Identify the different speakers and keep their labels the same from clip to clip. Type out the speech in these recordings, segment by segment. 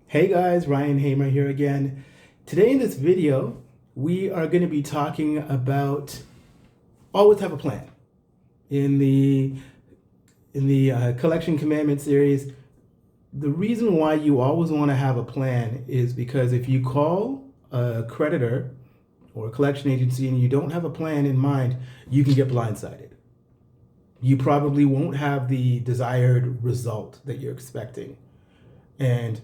Speaker 1: Hey guys, Ryan Hamer here again. Today in this video, we are going to be talking about always have a plan. In the collection commandment series, the reason why you always want to have a plan is because if you call a creditor or a collection agency and you don't have a plan in mind, you can get blindsided. You probably won't have the desired result that you're expecting. And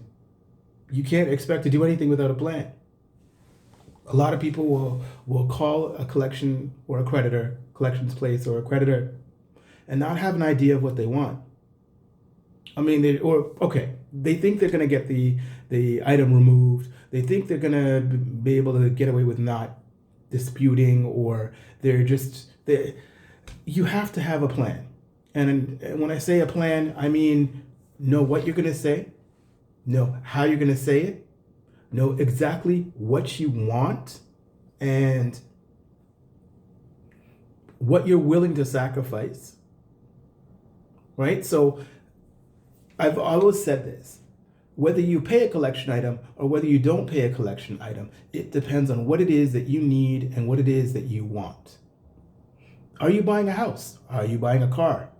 Speaker 1: you can't expect to do anything without a plan. A lot of people will call a collection or a creditor, collections place or a creditor, and not have an idea of what they want. I mean, they think they're going to get the item removed. They think they're going to be able to get away with not disputing, or you have to have a plan. And when I say a plan, I mean know what you're going to say, know how you're going to say it, know exactly what you want, and what you're willing to sacrifice, right? So I've always said this, whether you pay a collection item or whether you don't pay a collection item, it depends on what it is that you need and what it is that you want. Are you buying a house? Are you buying a car?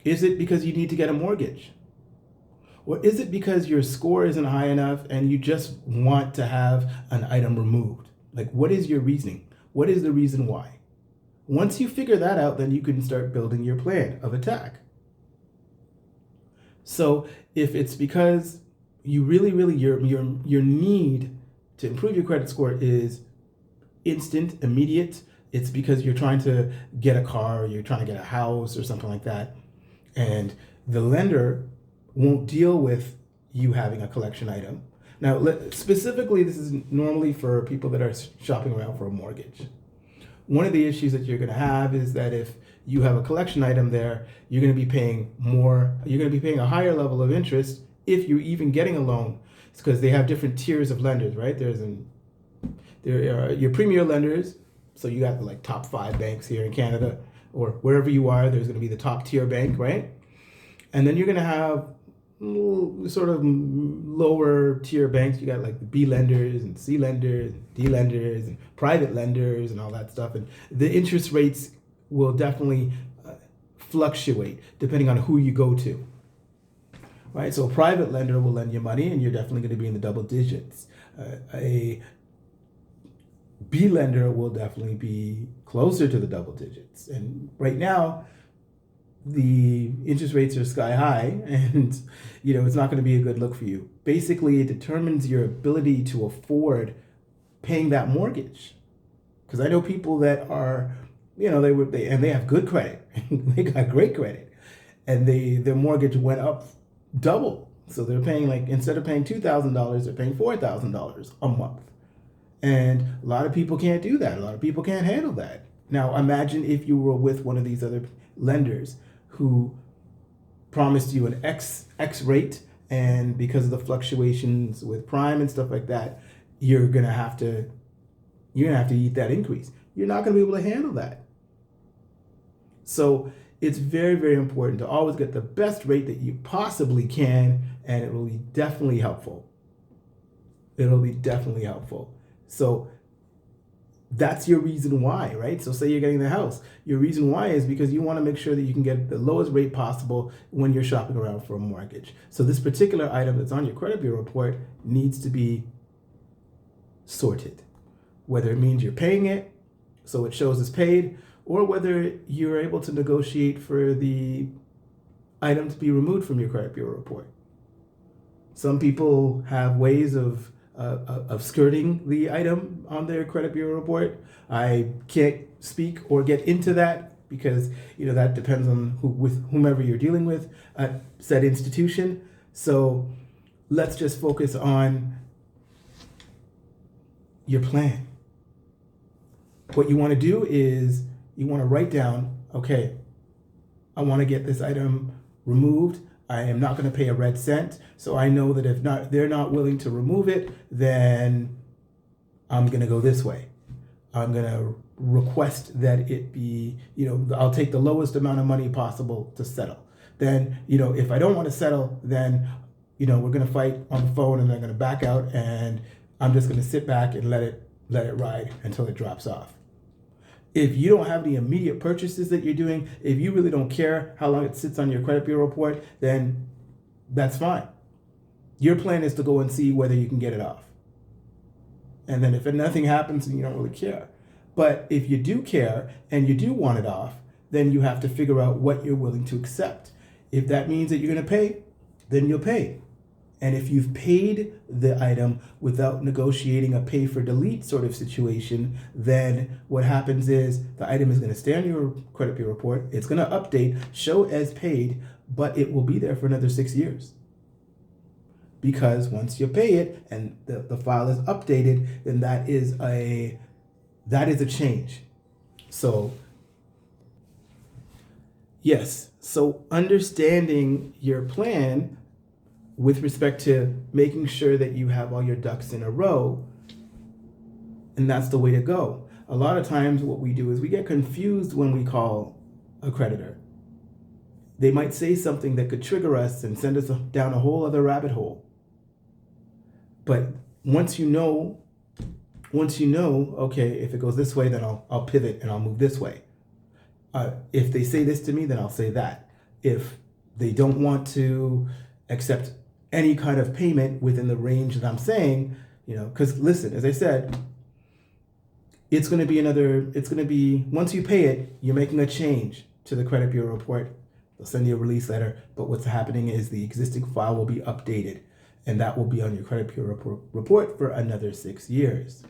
Speaker 1: Is it because you need to get a mortgage? Or is it because your score isn't high enough and you just want to have an item removed? Like, what is your reasoning? What is the reason why? Once you figure that out, then you can start building your plan of attack. So if it's because you really your need to improve your credit score is instant, immediate, it's because you're trying to get a car or you're trying to get a house or something like that, and the lender won't deal with you having a collection item. Now, specifically, this is normally for people that are shopping around for a mortgage. One of the issues that you're going to have is that if you have a collection item there, you're going to be paying more, you're going to be paying a higher level of interest if you're even getting a loan. It's because they have different tiers of lenders, right? There are your premier lenders, so you got the like top 5 banks here in Canada, or wherever you are, there's going to be the top tier bank, right? And then you're going to have sort of lower tier banks. You got like the B lenders and C lenders, and D lenders, and private lenders, and all that stuff. And the interest rates will definitely fluctuate depending on who you go to, right? So a private lender will lend you money, and you're definitely going to be in the double digits. A B lender will definitely be closer to the double digits. And right now, the interest rates are sky high, and it's not going to be a good look for you. Basically, it determines your ability to afford paying that mortgage. Because I know people that are, they have good credit, they got great credit, and their mortgage went up double. So they're paying, like, instead of paying $2,000, they're paying $4,000 a month. And a lot of people can't do that. A lot of people can't handle that. Now, imagine if you were with one of these other lenders who promised you an X rate, and because of the fluctuations with prime and stuff like that, you're gonna have to eat that increase. You're not gonna be able to handle that. So it's very, very important to always get the best rate that you possibly can, and it will be definitely helpful. It'll be definitely helpful. So that's your reason why, right? So say you're getting the house. Your reason why is because you want to make sure that you can get the lowest rate possible when you're shopping around for a mortgage. So this particular item that's on your credit bureau report needs to be sorted. Whether it means you're paying it, so it shows it's paid, or whether you're able to negotiate for the item to be removed from your credit bureau report. Some people have ways of skirting the item on their credit bureau report. I can't speak or get into that because that depends on with whomever you're dealing with at said institution. So let's just focus on your plan. What you want to do is you want to write down, okay, I want to get this item removed. I am not going to pay a red cent. So I know that if they're not willing to remove it, then I'm going to go this way. I'm going to request that it be, I'll take the lowest amount of money possible to settle. Then, if I don't want to settle, then, we're going to fight on the phone and I'm going to back out and I'm just going to sit back and let it ride until it drops off. If you don't have the immediate purchases that you're doing, if you really don't care how long it sits on your credit bureau report, then that's fine. Your plan is to go and see whether you can get it off. And then if nothing happens, then you don't really care. But if you do care and you do want it off, then you have to figure out what you're willing to accept. If that means that you're going to pay, then you'll pay. And if you've paid the item without negotiating a pay for delete sort of situation, then what happens is the item is going to stay on your credit bureau report. It's going to update, show as paid, but it will be there for another 6 years. Because once you pay it and the file is updated, then that is a change. So yes, so understanding your plan with respect to making sure that you have all your ducks in a row, and that's the way to go. A lot of times what we do is we get confused when we call a creditor. They might say something that could trigger us and send us down a whole other rabbit hole. But once you know, okay, if it goes this way, then I'll pivot and I'll move this way. If they say this to me, then I'll say that. If they don't want to accept any kind of payment within the range that I'm saying, because listen, as I said, it's going to be, once you pay it, you're making a change to the credit bureau report. They'll send you a release letter, but what's happening is the existing file will be updated, and that will be on your credit bureau report for another 6 years.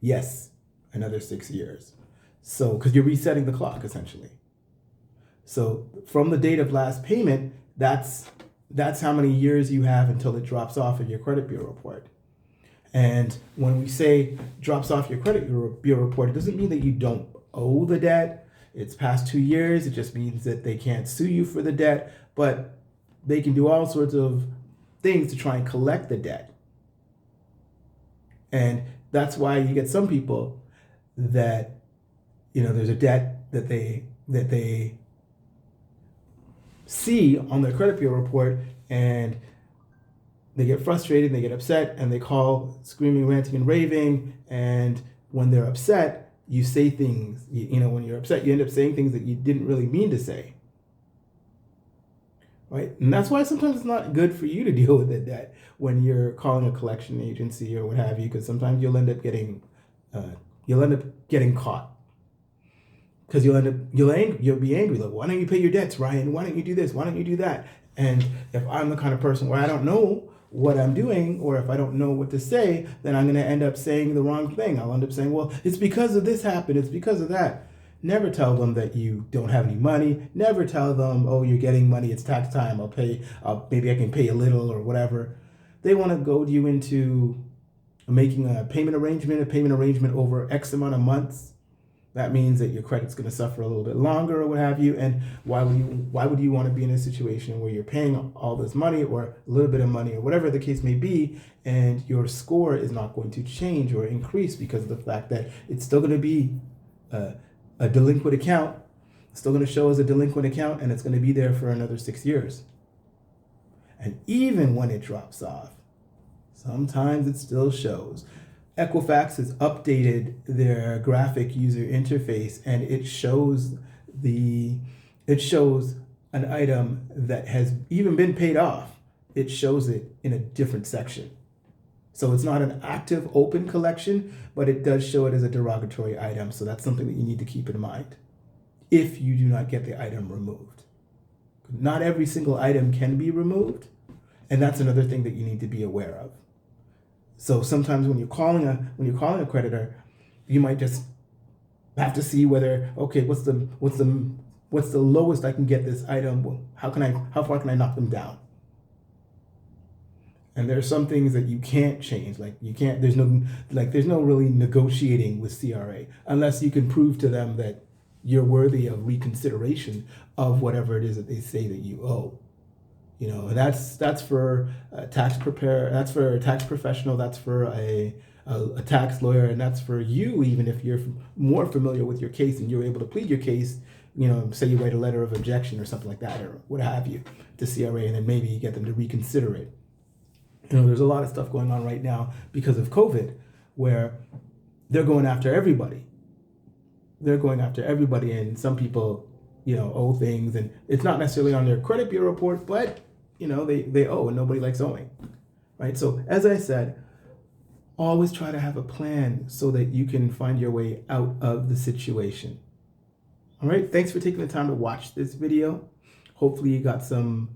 Speaker 1: Yes, another 6 years. So, because you're resetting the clock, essentially. So from the date of last payment, that's how many years you have until it drops off in your credit bureau report. And when we say drops off your credit bureau report, it doesn't mean that you don't owe the debt. It's past 2 years. It just means that they can't sue you for the debt, but they can do all sorts of things to try and collect the debt. And that's why you get some people that, there's a debt that they see on their credit bureau report, and they get frustrated, they get upset, and they call screaming, ranting, and raving. And when they're upset, you say things, when you're upset, you end up saying things that you didn't really mean to say. Right? And that's why sometimes it's not good for you to deal with the debt when you're calling a collection agency or what have you, because sometimes you'll end up getting caught. Because you'll be angry, like, why don't you pay your debts, Ryan? Why don't you do this? Why don't you do that? And if I'm the kind of person where I don't know what I'm doing, or if I don't know what to say, then I'm going to end up saying the wrong thing. I'll end up saying, well, it's because of this happened. It's because of that. Never tell them that you don't have any money. Never tell them, oh, you're getting money. It's tax time. Maybe I can pay a little or whatever. They want to goad you into making a payment arrangement over X amount of months. That means that your credit's going to suffer a little bit longer or what have you. And why would you want to be in a situation where you're paying all this money or a little bit of money or whatever the case may be, and your score is not going to change or increase because of the fact that it's still going to be a delinquent account. It's still going to show as a delinquent account, and it's going to be there for another 6 years. And even when it drops off, sometimes it still shows. Equifax has updated their graphic user interface, and it shows an item that has even been paid off. It shows it in a different section. So it's not an active open collection, but it does show it as a derogatory item. So that's something that you need to keep in mind if you do not get the item removed. Not every single item can be removed, and that's another thing that you need to be aware of. So sometimes when you're calling a creditor, you might just have to see whether, okay, what's the lowest I can get this item? How far can I knock them down? And there are some things that you can't change. There's no really negotiating with CRA unless you can prove to them that you're worthy of reconsideration of whatever it is that they say that you owe. And that's for a tax preparer, that's for a tax professional, that's for a tax lawyer, and that's for you, even if you're more familiar with your case and you're able to plead your case, say you write a letter of objection or something like that, or what have you, to CRA, and then maybe you get them to reconsider it. There's a lot of stuff going on right now because of COVID, where they're going after everybody. And some people, owe things, and it's not necessarily on their credit bureau report, but they owe, and nobody likes owing, right? So as I said, always try to have a plan so that you can find your way out of the situation. All right, thanks for taking the time to watch this video. Hopefully you got some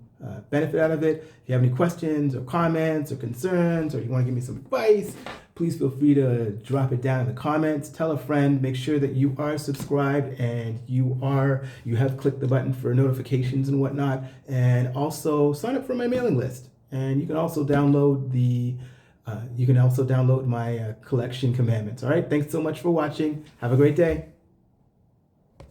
Speaker 1: benefit out of it. If you have any questions or comments or concerns, or you want to give me some advice, please feel free to drop it down in the comments. Tell a friend. Make sure that you are subscribed and you have clicked the button for notifications and whatnot. And also sign up for my mailing list. And you can also download my collection commandments. All right. Thanks so much for watching. Have a great day.